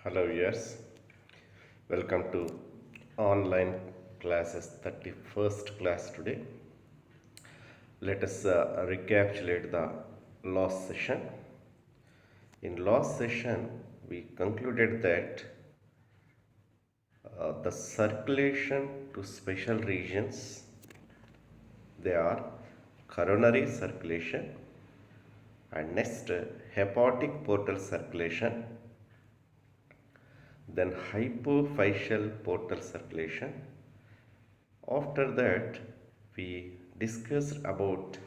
Hello, yes. Welcome to online classes 31st class today. Let us recapitulate the last session. In last session, we concluded that the circulation to special regions, they are coronary circulation and next hepatic portal circulation, then hypophyseal portal circulation. After that, we discussed about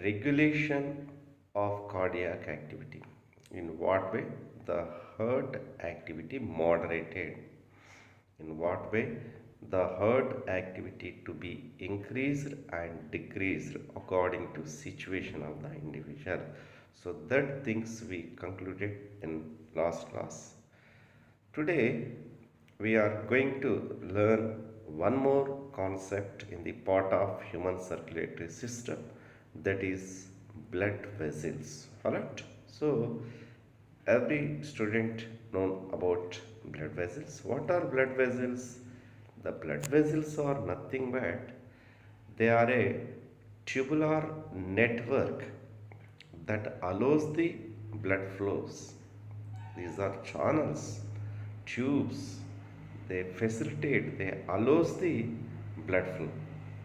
regulation of cardiac activity. In what way? The heart activity moderated. In what way? The heart activity to be increased and decreased according to situation of the individual. So that things we concluded in last class. Today, we are going to learn one more concept in the part of human circulatory system, that is blood vessels. Alright? So, every student know about blood vessels. What are blood vessels? The blood vessels are nothing but they are a tubular network that allows the blood flows. These are channels, tubes. They facilitate, they allows the blood flow.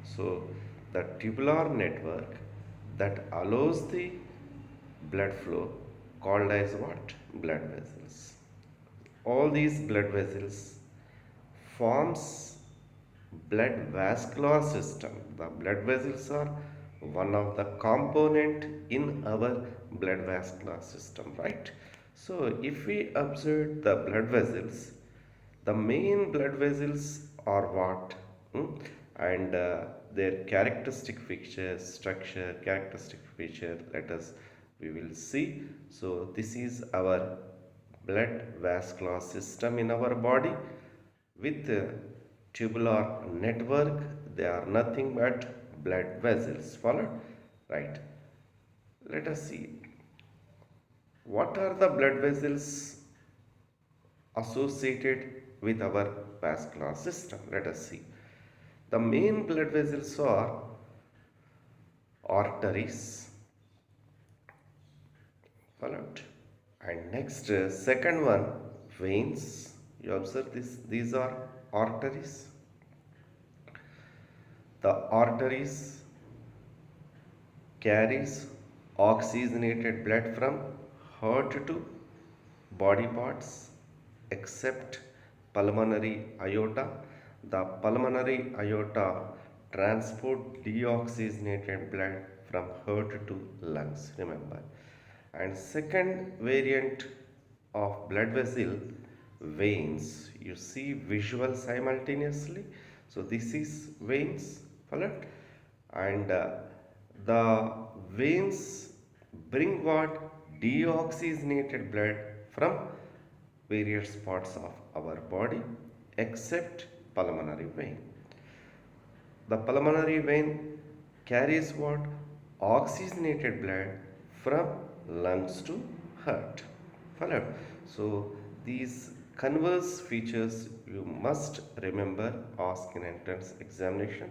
So the tubular network that allows the blood flow called as what? Blood vessels. All these blood vessels forms blood vascular system. The blood vessels are one of the component in our blood vascular system, right? So if we observe the blood vessels, the main blood vessels are what? And their characteristic feature, structure, characteristic feature, let us we will see. So this is our blood vascular system in our body with tubular network. They are nothing but blood vessels. Followed? Right. Let us see. What are the blood vessels associated with our vascular system? Let us see. The main blood vessels are arteries. Followed? And next, second one, veins. You observe this, these are arteries. The arteries carries oxygenated blood from heart to body parts except pulmonary aorta. The pulmonary aorta transport deoxygenated blood from heart to lungs, remember. And second variant of blood vessel, veins. You see visual simultaneously. So this is veins, followed, and the veins bring what? Deoxygenated blood from various parts of our body except pulmonary vein. The pulmonary vein carries what? Oxygenated blood from lungs to heart. Followed. So these converse features you must remember ask in entrance examination.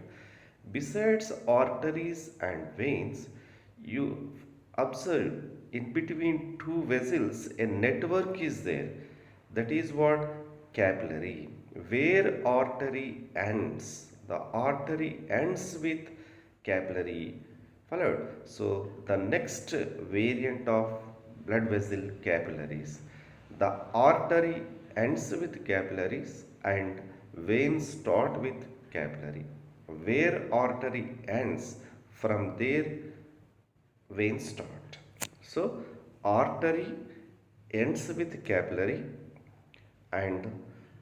Besides arteries and veins, you observe in between two vessels a network is there. That is what? Capillary. Where artery ends, the artery ends with capillary. Followed. So the next variant of blood vessel, capillaries. The artery ends with capillaries and veins start with capillary. Where artery ends, from there veins start. So artery ends with capillary and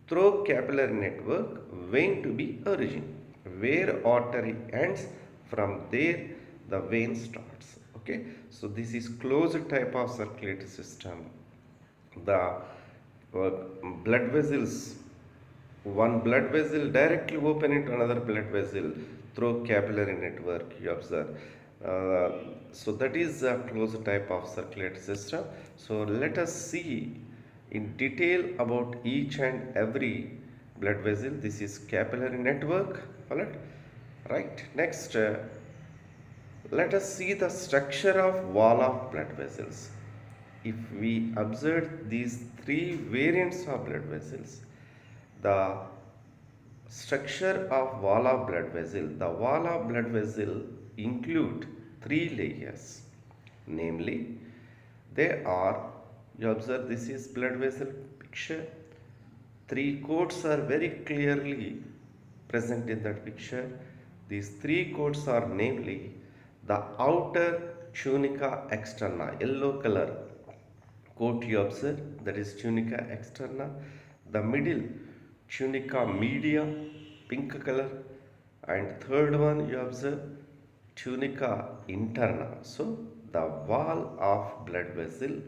through capillary network vein to be origin. Where artery ends, from there the vein starts. Okay, so this is closed type of circulatory system. The blood vessels, one blood vessel directly open into another blood vessel through capillary network, you observe. So that is a closed type of circulatory system. So let us see in detail about each and every blood vessel. This is capillary network. Alright. Right. Next, let us see the structure of wall of blood vessels. If we observe these three variants of blood vessels, the structure of wall of blood vessel, the wall of blood vessel include three layers, namely they are, you observe this is blood vessel picture, three coats are very clearly present in that picture. These three coats are namely the outer tunica externa, yellow color coat you observe, that is tunica externa, the middle tunica media, pink color, and third one you observe tunica interna. So the wall of blood vessel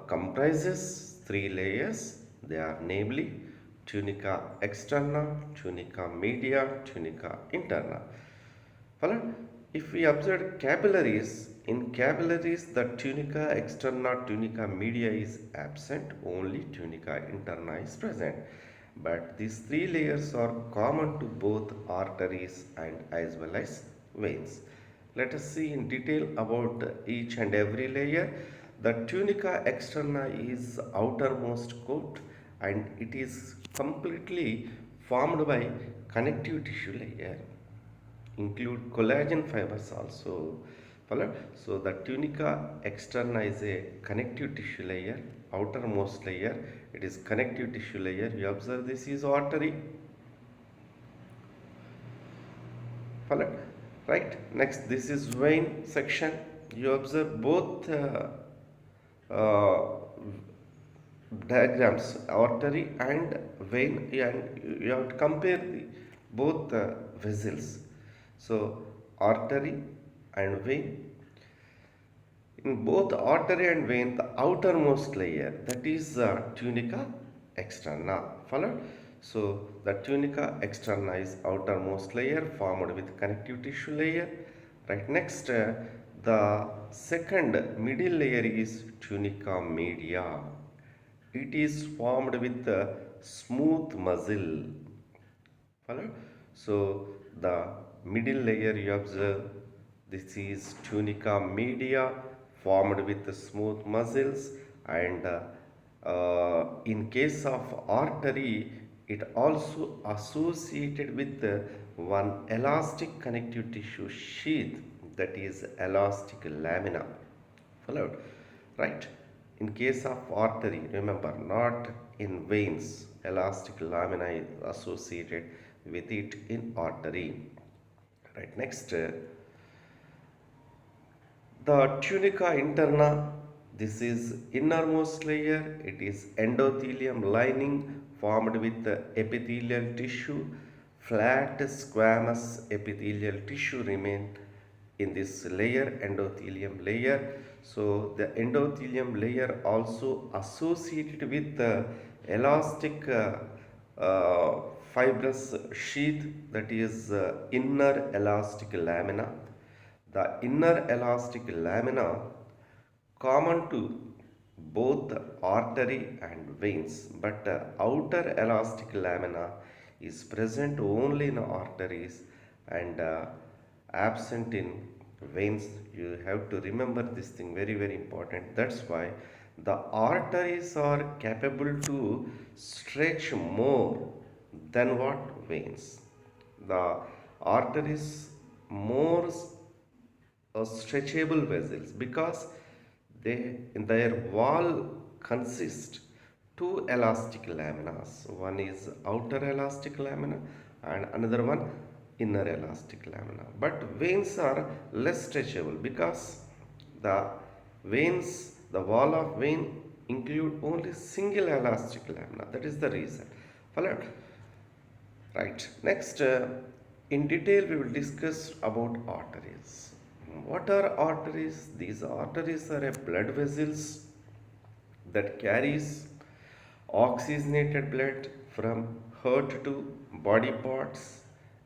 comprises three layers. They are namely tunica externa, tunica media, tunica interna. Follow? If we observe capillaries, in capillaries the tunica externa, tunica media is absent, only tunica interna is present. But these three layers are common to both arteries and as well as veins. Let us see in detail about each and every layer. The tunica externa is outermost coat and it is completely formed by connective tissue layer, include collagen fibers also. Follow? So the tunica externa is a connective tissue layer, outermost layer, it is connective tissue layer. You observe this is artery. Follow? Right. Next, this is vein section. You observe both uh, diagrams, artery and vein, and you have to compare both vessels. So artery and vein, in both artery and vein, the outermost layer, that is tunica externa. Follow? So the tunica externa is outermost layer formed with connective tissue layer. Right. Next, the second middle layer is tunica media. It is formed with smooth muscle. Follow? So the middle layer you observe, this is tunica media formed with the smooth muscles, and in case of artery it also associated with one elastic connective tissue sheath, that is elastic lamina. Followed? Right? In case of artery, remember, not in veins, elastic lamina is associated with it in artery. Right? Next, the tunica interna, this is innermost layer. It is endothelium lining formed with the epithelial tissue. Flat squamous epithelial tissue remain in this layer, endothelium layer. So the endothelium layer also associated with the elastic fibrous sheath, that is inner elastic lamina. The inner elastic lamina common to both artery and veins, but outer elastic lamina is present only in arteries and absent in veins. You have to remember this thing, very very important. That's why the arteries are capable to stretch more than what veins. The arteries more stretchable vessels because they in their wall consist two elastic laminas. One is outer elastic lamina and another one inner elastic lamina. But veins are less stretchable because the veins, the wall of vein include only single elastic lamina. That is the reason. Followed? Right. Next, in detail we will discuss about arteries. What are arteries? These arteries are a blood vessels that carries oxygenated blood from heart to body parts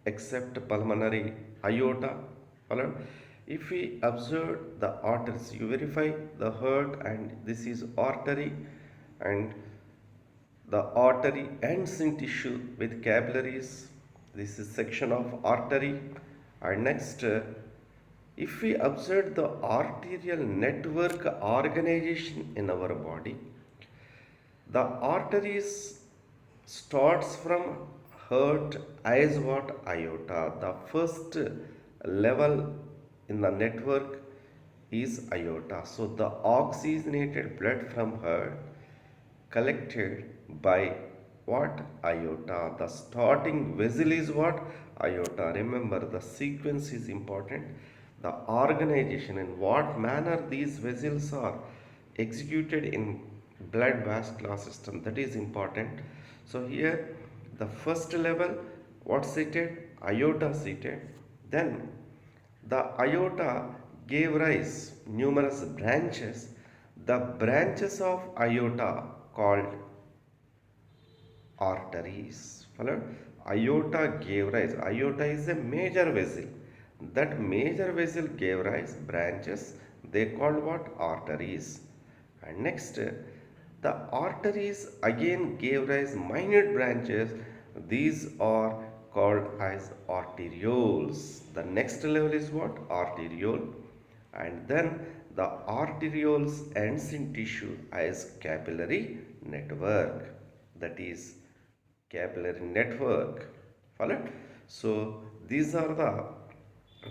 except pulmonary aorta. Followed? If we observe the arteries, you verify the heart and this is artery, and the artery ends in tissue with capillaries. This is section of artery. And next, if we observe the arterial network organization in our body, the arteries starts from heart as what aorta. The first level in the network is aorta. So the oxygenated blood from heart collected by what aorta. The starting vessel is what aorta. Remember, the sequence is important. The organization in what manner these vessels are executed in blood vascular system, that is important. So here the first level, what seated? Aorta seated. Then the aorta gave rise numerous branches. The branches of aorta called arteries. Followed? Aorta gave rise. Aorta is a major vessel. That major vessel gave rise branches. They called what? Arteries. And next, the arteries again gave rise minute branches. These are called as arterioles. The next level is what? Arteriole. And then the arterioles ends in tissue as capillary network. That is capillary network. Follow? So these are the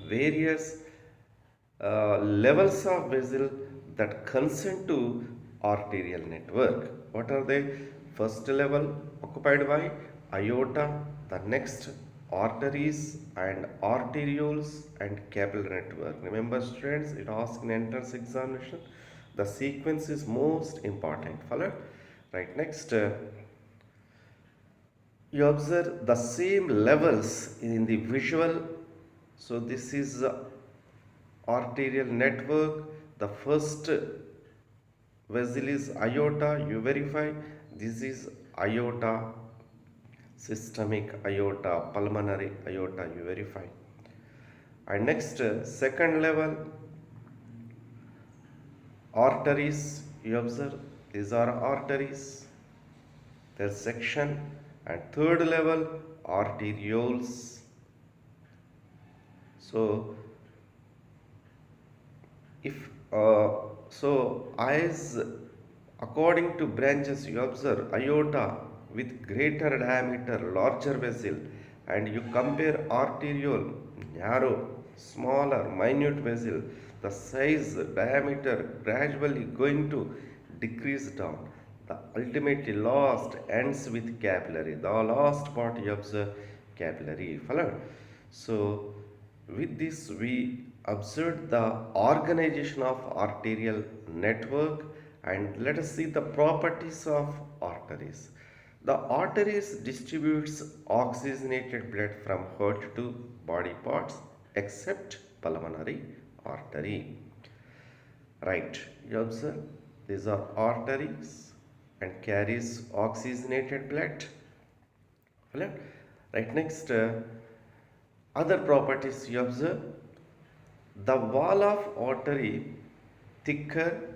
various levels of vessel that consent to arterial network. What are they? First level occupied by aorta, the next arteries and arterioles and capillary network. Remember students, it asks in entrance examination. The sequence is most important. Follow? Right, next. You observe the same levels in the visual. So this is arterial network. The first vessel is aorta. You verify this is aorta, systemic aorta, pulmonary aorta. You verify. And next, second level arteries. You observe these are arteries. Their section. And third level arterioles. So if as according to branches, you observe aorta with greater diameter, larger vessel, and you compare arteriole, narrow, smaller, minute vessel, the size, diameter gradually going to decrease down. The ultimately last ends with capillary. The last part you observe capillary. Follow? So with this we observed the organization of arterial network, and let us see the properties of arteries. The arteries distributes oxygenated blood from heart to body parts except pulmonary artery. Right, you observe these are arteries and carries oxygenated blood. Right, next, other properties you observe. The wall of artery thicker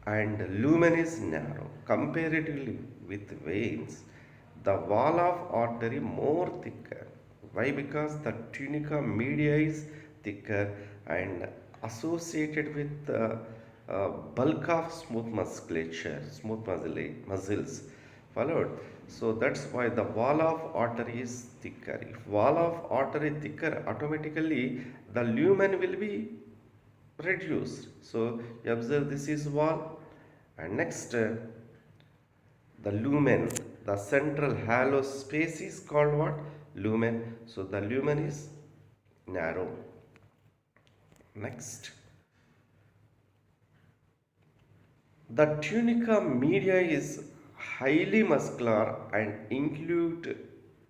and lumen is narrow comparatively with veins. The wall of artery more thicker. Why? Because the tunica media is thicker and associated with the bulk of smooth musculature, smooth muscles. Followed. So that's why the wall of artery is thicker. If wall of artery thicker, automatically the lumen will be reduced. So you observe this is wall, and next the lumen, the central halo space is called what? Lumen. So the lumen is narrow. Next, the tunica media is highly muscular and include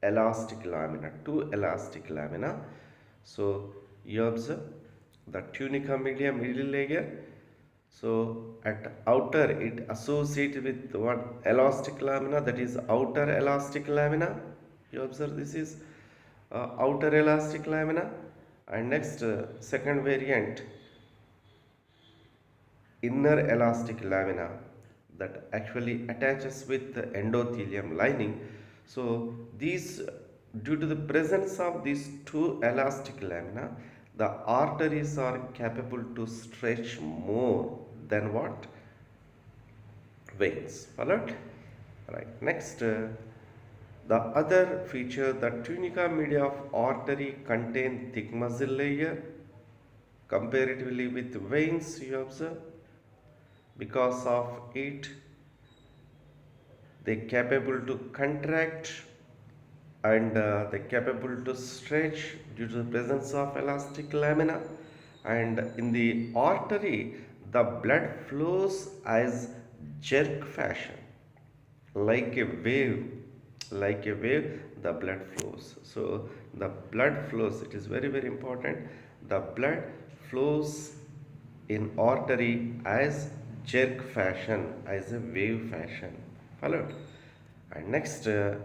elastic lamina, two elastic lamina. So you observe the tunica media, middle layer. So at outer it associated with what? Elastic lamina, that is outer elastic lamina. You observe this is outer elastic lamina. And next, second variant, inner elastic lamina, that actually attaches with the endothelium lining. So these, due to the presence of these two elastic lamina, the arteries are capable to stretch more than what? Veins. Alright? Right. Next, the other feature, the tunica media of artery contain thick muscle layer comparatively with veins, you observe. Because of it, they capable to contract and they capable to stretch due to the presence of elastic lamina. And in the artery, the blood flows as jerk fashion, like a wave. Like a wave, the blood flows. So the blood flows, it is very very important, the blood flows in artery as jerk fashion, as a wave fashion. Follow. And next, the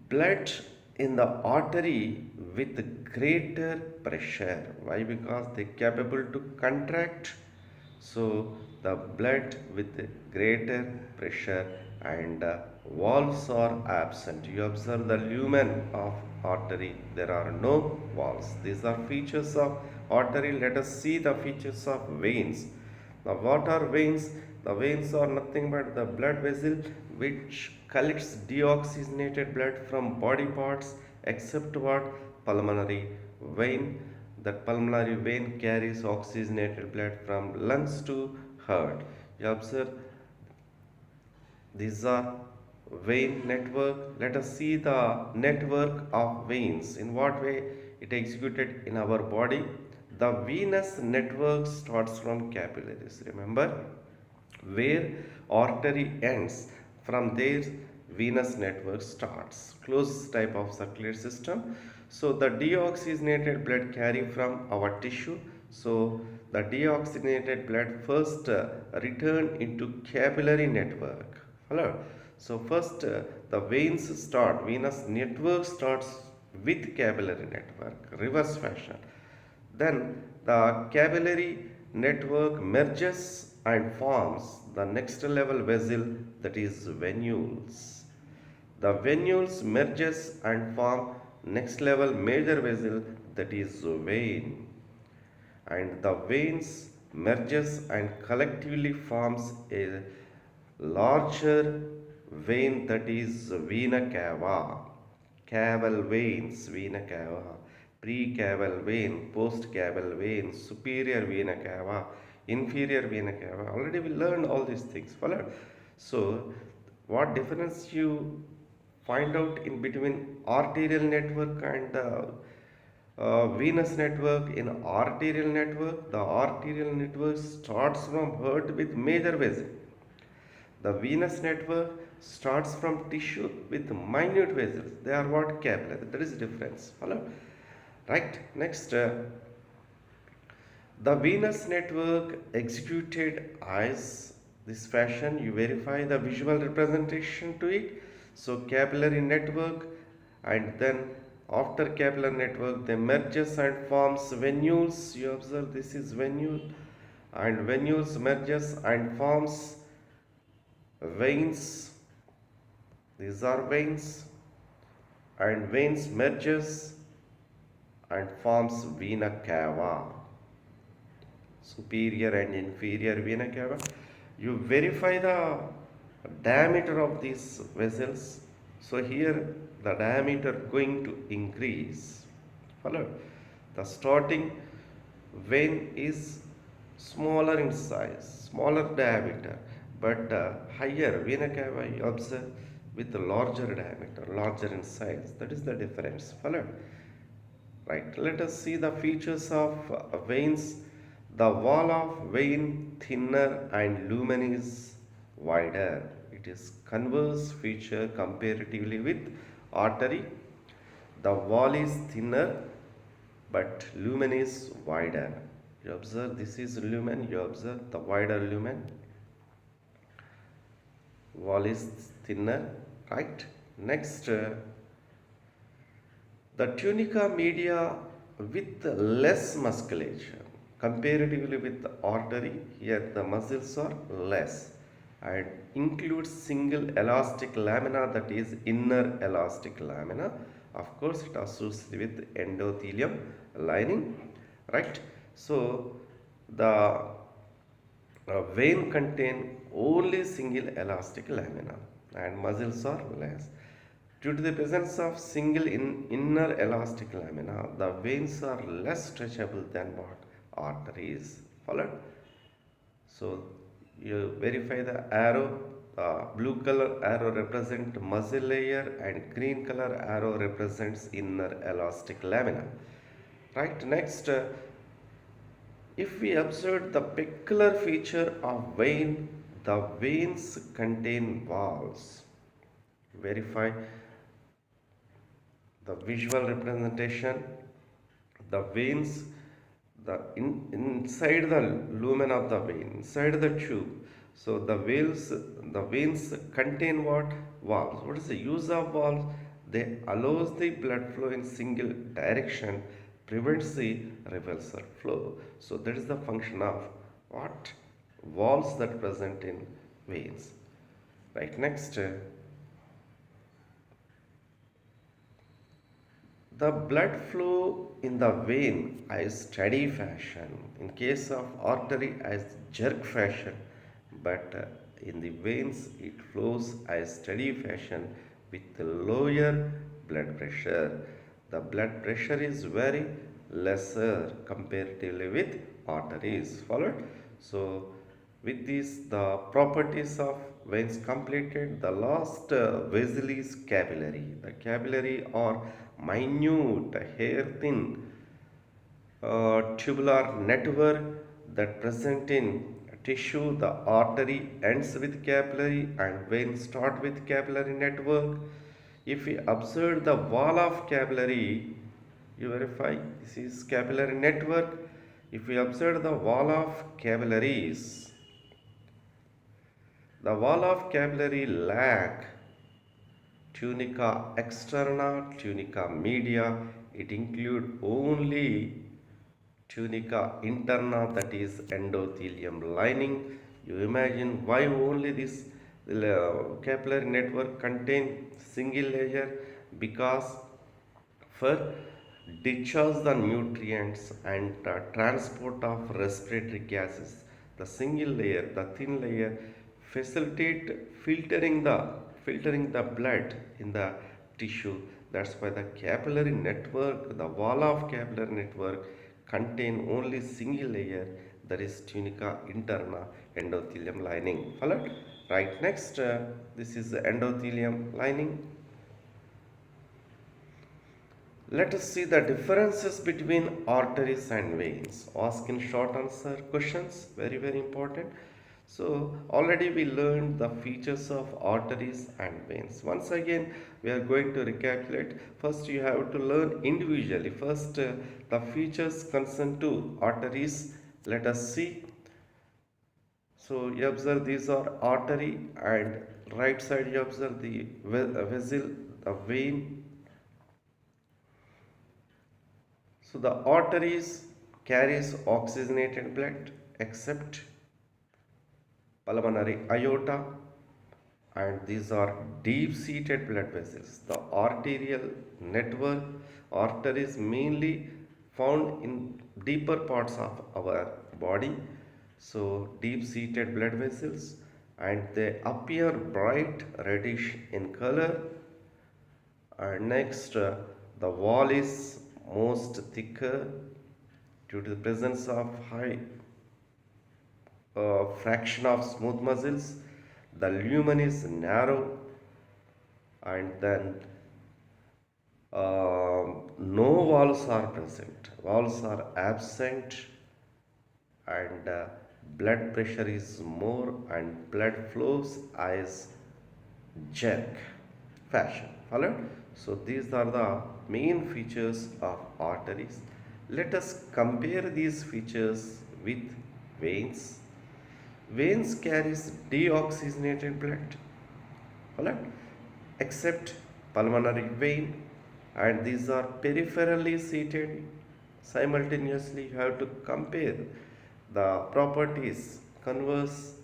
blood in the artery with greater pressure. Why? Because they capable to contract. So the blood with greater pressure, and walls are absent. You observe the lumen of artery, there are no walls. These are features of artery. Let us see the features of veins. Now, what are veins? The veins are nothing but the blood vessel which collects deoxygenated blood from body parts, except what? Pulmonary vein. That pulmonary vein carries oxygenated blood from lungs to heart. You observe, these are vein network. Let us see the network of veins. In what way it executed in our body? The venous network starts from capillaries. Remember, where artery ends, from there venous network starts. Closed type of circulatory system. So the deoxygenated blood carry from our tissue. So the deoxygenated blood first return into capillary network. Hello. So first, the venous network starts with capillary network, reverse fashion. Then the capillary network merges and forms the next level vessel, that is venules. The venules merges and form next level major vessel, that is vein. And the veins merges and collectively forms a larger vein, that is vena cava. Caval veins, vena cava, precaval vein, postcaval vein, superior vena cava, inferior vena cava. Already we learned all these things. Follow. So, what difference you find out in between arterial network and venous network? In arterial network, the arterial network starts from heart with major vessel. The venous network starts from tissue with minute vessels. They are what? Capillary. That is the difference. Follow? Right. Next, the venous network executed as this fashion. You verify the visual representation to it. So capillary network, and then after capillary network, they merges and forms venules. You observe, this is venule, and venules merges and forms veins. These are veins, and veins merges and forms vena cava, superior and inferior vena cava. You verify the diameter of these vessels. So here the diameter going to increase. Follow? The starting vein is smaller in size, smaller diameter, but higher vena cava you observe with a larger diameter, larger in size. That is the difference. Follow? Right. Let us see the features of veins. The wall of vein thinner and lumen is wider. It is converse feature comparatively with artery. The wall is thinner but lumen is wider. You observe, this is lumen. You observe the wider lumen. Wall is thinner, right? Next, the tunica media with less musculature. comparatively with the artery, here the muscles are less and includes single elastic lamina, that is inner elastic lamina. Of course it associated with endothelium lining, right? So the vein contain only single elastic lamina and muscles are less. Due to the presence of single inner elastic lamina, the veins are less stretchable than what arteries. Followed? So you verify the arrow. Blue color arrow represents muscle layer and green color arrow represents inner elastic lamina. Right. Next, if we observe the peculiar feature of vein, the veins contain valves. Verify the visual representation. The veins, inside the lumen of the vein, inside the tube. So the veins contain what? Valves. What is the use of valves? They allows the blood flow in single direction, prevents the reversal flow. So that is the function of what? Valves that present in veins. Right. Next, the blood flow in the vein as steady fashion. In case of artery as jerk fashion, but in the veins it flows as steady fashion with lower blood pressure. The blood pressure is very lesser comparatively with arteries. Followed. So with this, the properties of veins completed. The last vessel is capillary. The capillary are minute, hair thin, tubular network that present in tissue. The artery ends with capillary and vein start with capillary network. If we observe the wall of capillary, you verify this is capillary network. If we observe the wall of capillaries, the wall of capillary lack tunica externa, tunica media. It include only tunica interna, that is endothelium lining. You imagine why only this capillary network contain single layer? Because for discharge the nutrients and transport of respiratory gases, the single layer, the thin layer, facilitate filtering the blood in the tissue. That's why the capillary network, the wall of capillary network contain only single layer, that is tunica interna, endothelium lining. Followed. Right. Next, this is the endothelium lining. Let us see the differences between arteries and veins. Ask in short answer questions, very very important. So already we learned the features of arteries and veins. Once again we are going to recapitulate. First you have to learn individually. First the features concerned to arteries. Let us see. So you observe these are artery, and right side you observe the vessel, the vein. So the arteries carries oxygenated blood except pulmonary aorta, and these are deep seated blood vessels. The arterial network, arteries mainly found in deeper parts of our body. So deep seated blood vessels, and they appear bright reddish in color. And next, the wall is most thicker due to the presence of high fraction of smooth muscles. The lumen is narrow, and then no valves are present. Valves are absent, and blood pressure is more, and blood flows as jerk fashion. Followed. So these are the main features of arteries. Let us compare these features with veins. Veins carries deoxygenated blood, alright, except pulmonary vein, and these are peripherally seated. Simultaneously you have to compare the properties converse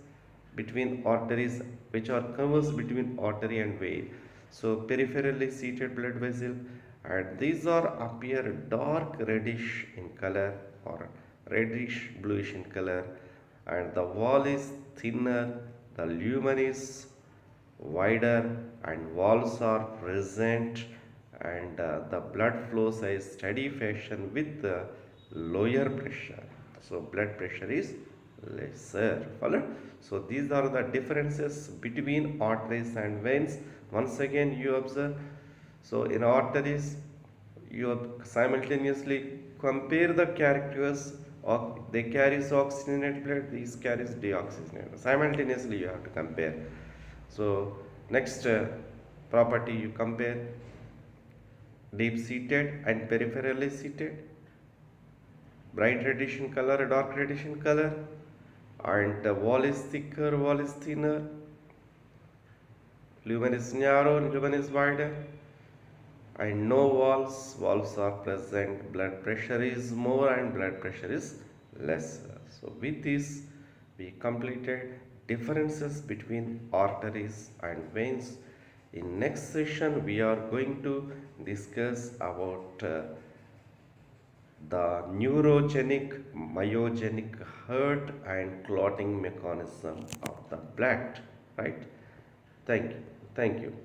between arteries, which are converse between artery and vein. So peripherally seated blood vessel, and these are appear dark reddish in color or reddish bluish in color, and the wall is thinner, the lumen is wider, and walls are present, and the blood flows a steady fashion with the lower pressure. So blood pressure is lesser. Follow? So these are the differences between arteries and veins. Once again you observe. So in arteries you simultaneously compare the characters of, they carries oxygenated blood, these carries deoxygenated. Simultaneously you have to compare. So next property you compare deep seated and peripherally seated, bright reddish in color, dark reddish in color, and the wall is thicker, wall is thinner, lumen is narrow, lumen is wider, and no walls, walls are present, blood pressure is more and blood pressure is lesser. So with this we completed differences between arteries and veins. In next session we are going to discuss about the neurogenic, myogenic hurt and clotting mechanism of the blood. Right? Thank you. Thank you.